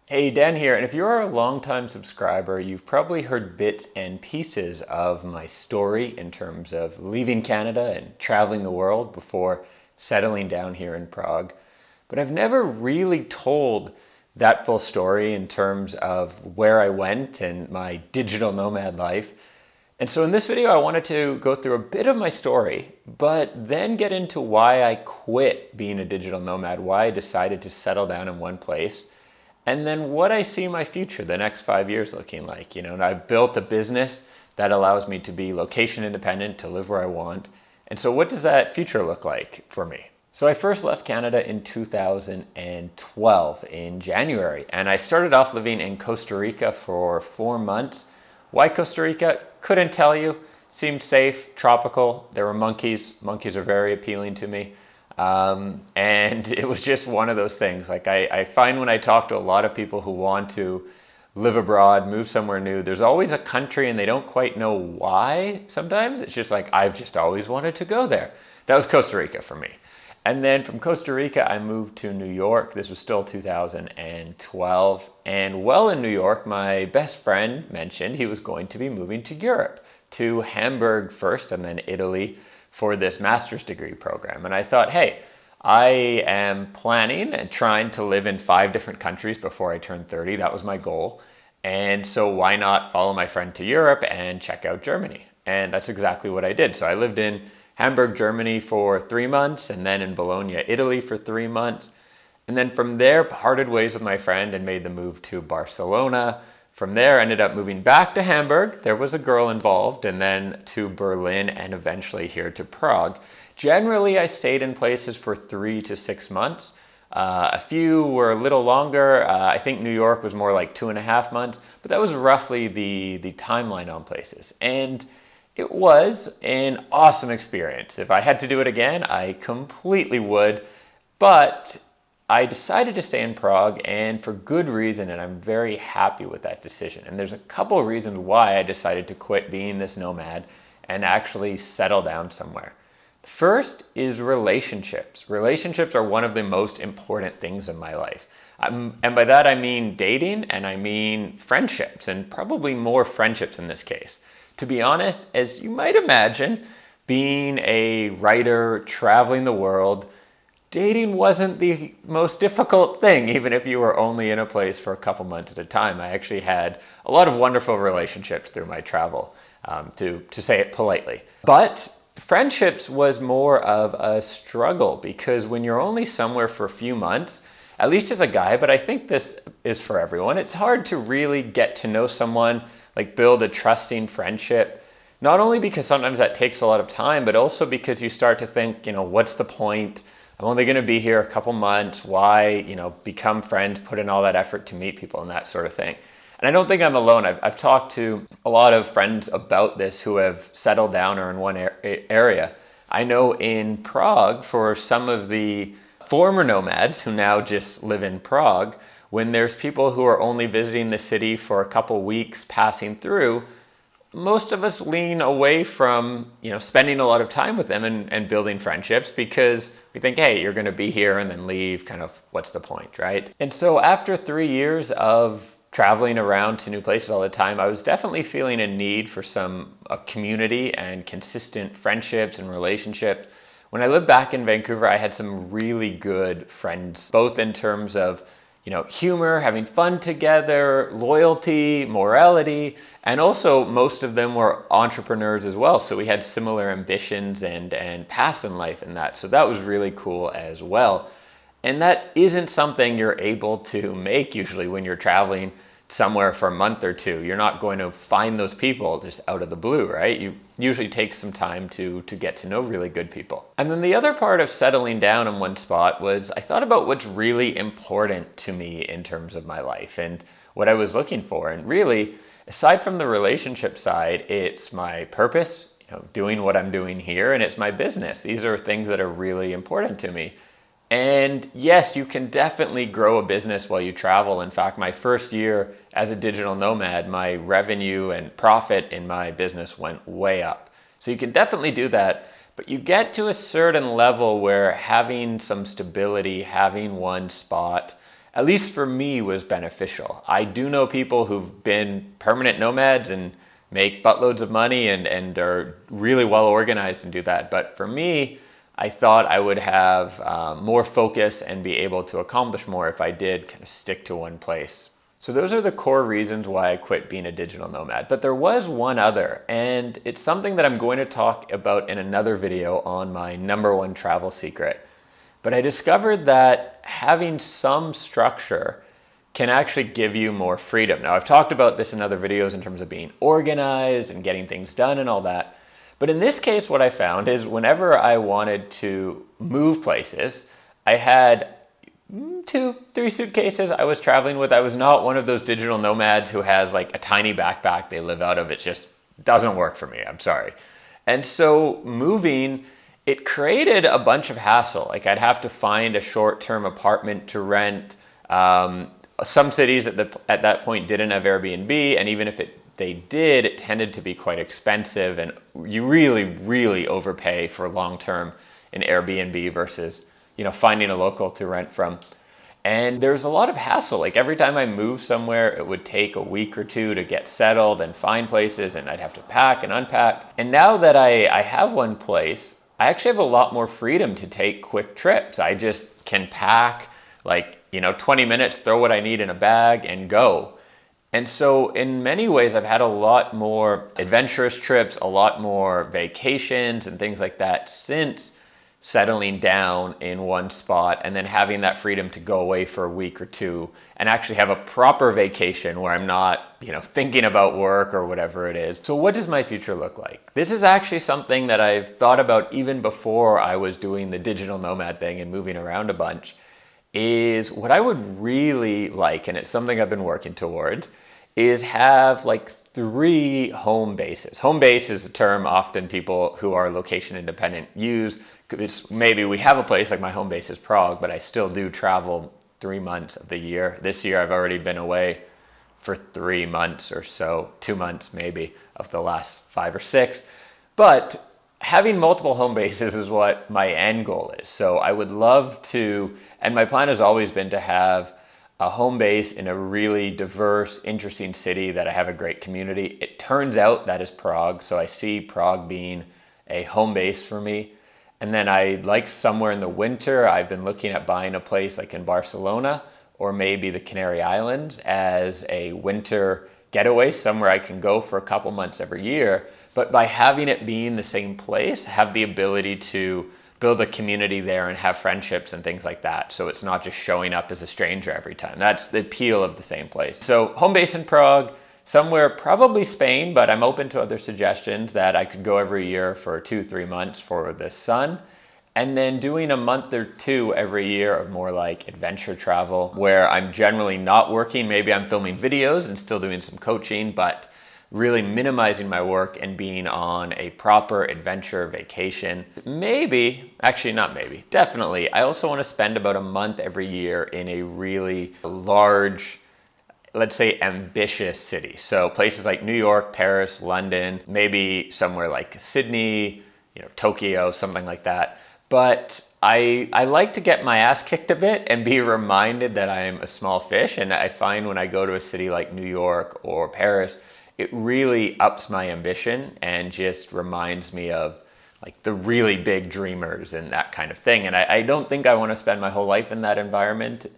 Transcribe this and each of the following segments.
Hey, Dan here, and if you're a longtime subscriber, you've probably heard bits and pieces of my story in terms of leaving Canada and traveling the world before settling down here in Prague. But I've never really told that full story in terms of where I went and my digital nomad life. And so in this video, I wanted to go through a bit of my story, but then get into why I quit being a digital nomad, why I decided to settle down in one place, and then what I see my future, the next 5 years looking like. And I've built a business that allows me to be location independent, to live where I want. And so what does that future look like for me? So I first left Canada in 2012 in January, and I started off living in Costa Rica for 4 months. Why Costa Rica? Couldn't tell you. Seemed safe, tropical. There were monkeys. Monkeys are very appealing to me. And it was just one of those things. Like I find when I talk to a lot of people who want to live abroad, move somewhere new, there's always a country and they don't quite know why sometimes. It's just like, I've just always wanted to go there. That was Costa Rica for me. And then from Costa Rica, I moved to New York. This was still 2012. And while in New York, my best friend mentioned he was going to be moving to Europe, to Hamburg first and then Italy for this master's degree program. And I thought, hey, I am planning and trying to live in 5 different countries before I turn 30. That was my goal. And so why not follow my friend to Europe and check out Germany? And that's exactly what I did. So I lived in Hamburg, Germany for 3 months, and then in Bologna, Italy for 3 months. And then from there, parted ways with my friend and made the move to Barcelona. From there, I ended up moving back to Hamburg. There was a girl involved, and then to Berlin, and eventually here to Prague. Generally, I stayed in places for 3 to 6 months. A few were a little longer. I think New York was more like 2.5 months, but that was roughly the timeline on places. And it was an awesome experience. If I had to do it again, I completely would. But I decided to stay in Prague, and for good reason, and I'm very happy with that decision. And there's a couple of reasons why I decided to quit being this nomad and actually settle down somewhere. First is relationships. Relationships are one of the most important things in my life. And by that I mean dating, and I mean friendships, and probably more friendships in this case. To be honest, as you might imagine, being a writer, traveling the world, dating wasn't the most difficult thing, even if you were only in a place for a couple months at a time. I actually had a lot of wonderful relationships through my travel, to say it politely. But friendships was more of a struggle, because when you're only somewhere for a few months, at least as a guy, but I think this is for everyone, it's hard to really get to know someone, like build a trusting friendship. Not only because sometimes that takes a lot of time, but also because you start to think, what's the point? I'm only going to be here a couple months. Why, become friends, put in all that effort to meet people and that sort of thing. And I don't think I'm alone. I've talked to a lot of friends about this who have settled down or in one area. I know in Prague, for some of the former nomads who now just live in Prague, when there's people who are only visiting the city for a couple weeks passing through, most of us lean away from spending a lot of time with them and building friendships, because we think, hey, you're going to be here and then leave, kind of what's the point, right? And so after 3 years of traveling around to new places all the time, I was definitely feeling a need for a community and consistent friendships and relationships. When I lived back in Vancouver, I had some really good friends, both in terms of humor, having fun together, loyalty, morality, and also most of them were entrepreneurs as well. So we had similar ambitions and paths in life and that. So that was really cool as well. And that isn't something you're able to make usually when you're traveling somewhere for a month or two. You're not going to find those people just out of the blue, right? You usually take some time to get to know really good people. And then the other part of settling down in one spot was I thought about what's really important to me in terms of my life and what I was looking for. And really, aside from the relationship side, it's my purpose, doing what I'm doing here, and it's my business. These are things that are really important to me. And yes, you can definitely grow a business while you travel. In fact, my first year as a digital nomad, my revenue and profit in my business went way up. So you can definitely do that, but you get to a certain level where having some stability, having one spot, at least for me, was beneficial. I do know people who've been permanent nomads and make buttloads of money and are really well organized and do that. But for me, I thought I would have more focus and be able to accomplish more if I did kind of stick to one place. So those are the core reasons why I quit being a digital nomad. But there was one other, and it's something that I'm going to talk about in another video on my #1 travel secret. But I discovered that having some structure can actually give you more freedom. Now, I've talked about this in other videos in terms of being organized and getting things done and all that. But in this case, what I found is whenever I wanted to move places, I had 2-3 suitcases I was traveling with. I was not one of those digital nomads who has like a tiny backpack they live out of. It just doesn't work for me. I'm sorry. And so moving, it created a bunch of hassle. Like I'd have to find a short-term apartment to rent. Some cities at that point didn't have Airbnb, and even if they did, it tended to be quite expensive, and you really overpay for long-term in Airbnb versus finding a local to rent from. And there's a lot of hassle. Like every time I moved somewhere, it would take a week or two to get settled and find places, and I'd have to pack and unpack. And now that I have one place, I actually have a lot more freedom to take quick trips. I just can pack 20 minutes, throw what I need in a bag and go. And so in many ways, I've had a lot more adventurous trips, a lot more vacations and things like that since settling down in one spot and then having that freedom to go away for a week or two and actually have a proper vacation where I'm not, thinking about work or whatever it is. So what does my future look like? This is actually something that I've thought about even before I was doing the digital nomad thing and moving around a bunch, is what I would really like, and it's something I've been working towards, is have 3 home bases. Home base is a term often people who are location independent use. Maybe we have a place, like my home base is Prague, but I still do travel 3 months of the year. This year I've already been away for 3 months or so, 2 months maybe of the last 5 or 6. But having multiple home bases is what my end goal is. So I would love to, and my plan has always been to have a home base in a really diverse, interesting city that I have a great community. It turns out that is Prague. So I see Prague being a home base for me. And then somewhere in the winter, I've been looking at buying a place like in Barcelona or maybe the Canary Islands as a winter getaway, somewhere I can go for a couple months every year. But by having it be in the same place, have the ability to build a community there and have friendships and things like that. So it's not just showing up as a stranger every time. That's the appeal of the same place. So home base in Prague, somewhere probably Spain, but I'm open to other suggestions that I could go every year for 2-3 months for the sun. And then doing a month or 2 every year of more like adventure travel where I'm generally not working. Maybe I'm filming videos and still doing some coaching, but really minimizing my work and being on a proper adventure vacation. Definitely. I also want to spend about a month every year in a really large, let's say ambitious city. So places like New York, Paris, London, maybe somewhere like Sydney, Tokyo, something like that. But I like to get my ass kicked a bit and be reminded that I am a small fish. And I find when I go to a city like New York or Paris, it really ups my ambition and just reminds me of the really big dreamers and that kind of thing. And I don't think I want to spend my whole life in that environment.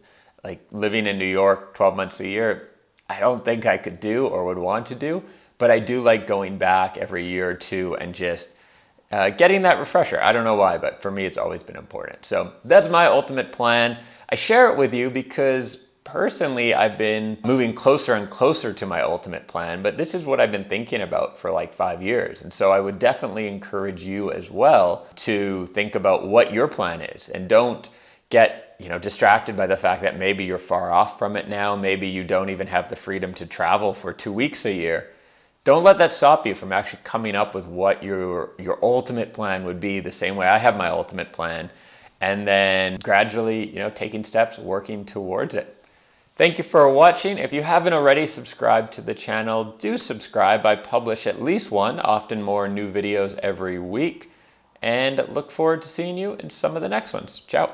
Living in New York 12 months a year, I don't think I could do or would want to do. But I do like going back every year or two and just getting that refresher. I don't know why, but for me, it's always been important. So that's my ultimate plan. I share it with you because personally, I've been moving closer and closer to my ultimate plan, but this is what I've been thinking about for 5 years. And so I would definitely encourage you as well to think about what your plan is and don't get distracted by the fact that maybe you're far off from it now. Maybe you don't even have the freedom to travel for 2 weeks a year. Don't let that stop you from actually coming up with what your ultimate plan would be, the same way I have my ultimate plan, and then gradually, taking steps, working towards it. Thank you for watching. If you haven't already subscribed to the channel, do subscribe. I publish at least one, often more new videos every week, and look forward to seeing you in some of the next ones. Ciao.